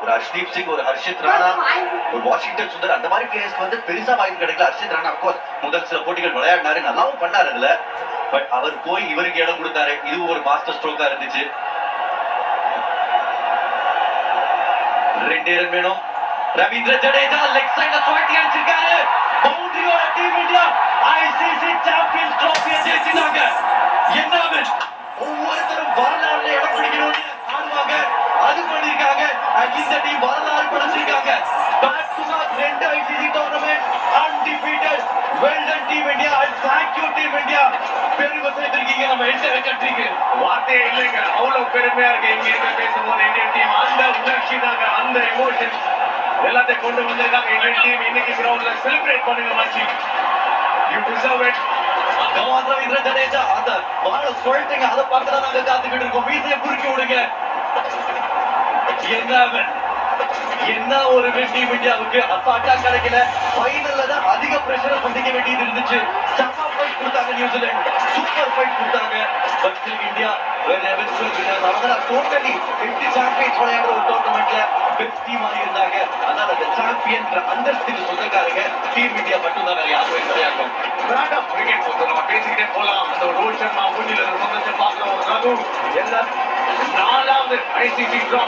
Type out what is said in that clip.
ஒரு ஹர்ஷ்தீப் சிங், ஒரு ஹர்ஷித் ராணா, ஒரு வாஷிங்டன் சுந்தர், அந்த மாதிரி பிளேயர்ஸ்க்கு வந்து பெருசா வாய்ப்பு கிடைக்கல. ஹர்ஷித் ராணா அப்கோர்ஸ் முதல் சில போட்டிகள் விளையாடினாரு, நல்லாவும் பண்ணாரு அதுல. பட் அவர் போய் இவருக்கு இடம் கொடுத்தாரு. இது ஒரு மாஸ்டர் ஸ்ட்ரோக்கா இருந்துச்சு. 2 ரன் வேணும். ரவீந்திர ஜடேஜா லெக் சைடுல ஸ்வாட்டி அடிச்சிருக்காரு. பவுண்டரியோட டீம் இந்தியா ஐசிசி சாம்பியன்ஸ் ட்ராஃபியை ஜெயிச்சிட்டாங்க. என்ன ஒவ்வொருத்தரும் வரலாறுல இடம் பிடிக்கணும்னு ஆடுவாங்க, அது பண்ணிருக்காங்க. இந்த டீம் வரலாறு படைச்சிருக்காங்க. Back to back 2 ICC tournament undefeated. Well done team India and thank you team India. பெருமை சேர்த்திருக்கீங்க நம்ம என்டையர் கண்ட்ரிக்கு. வார்த்தையே இல்லைங்க, அவ்வளவு பெருமையா இருக்கு இங்க இருக்க பேசும்போது. இந்தியன் டீம் அந்த உணர்ச்சி தாங்க, அந்த எமோஷன் எல்லாத்தையும் கொண்டு வந்திருக்காங்க. இந்தியன் டீம் இன்னைக்கு கிரவுண்ட்ல செலிப்ரேட் பண்ணுங்க மச்சி. You deserve it. Ravindra Jadeja அந்த பால சொல்லிட்டீங்க, அதை பார்த்து தான் நாங்க காத்துக்கிட்டு இருக்கோம். வீசையை குறுக்கி விடுங்க. என்ன ஒரு டீம் இந்தியாவுக்கு அசால்ட்டா கிடைக்கல. ஃபைனல்ல தான் அதிக பிரஷரை சந்திக்க வேண்டியது இருந்துச்சு. செம்ம ஃபைட் கொடுத்தாங்க நியூசிலாந்து, சூப்பர் ஃபைட் கொடுத்தாங்க. பட் ஸ்டில் இந்தியா அவங்க டோட்டலி 50 சாம்பியன்ஸ் விளையாடுற ஒரு டோர்னமெண்ட்ல பெஸ்ட் டீமா இருந்தாங்க. அதனால அந்த சாம்பியன் அந்தஸ்துக்கு சொந்தக்காரங்க டீம் இந்தியா மட்டும் தான், வேற யாரும் கிடையாது. பிராண்ட் ஆஃப் கிரிக்கெட் பொறுத்த நம்ம பேசிக்கிட்டே போலாம். அந்த ரோஹித் சர்மா ஊட்டியில சொந்தத்தை பார்க்கிறோம். ரகு எல்லாம் 4வது ஐசிசி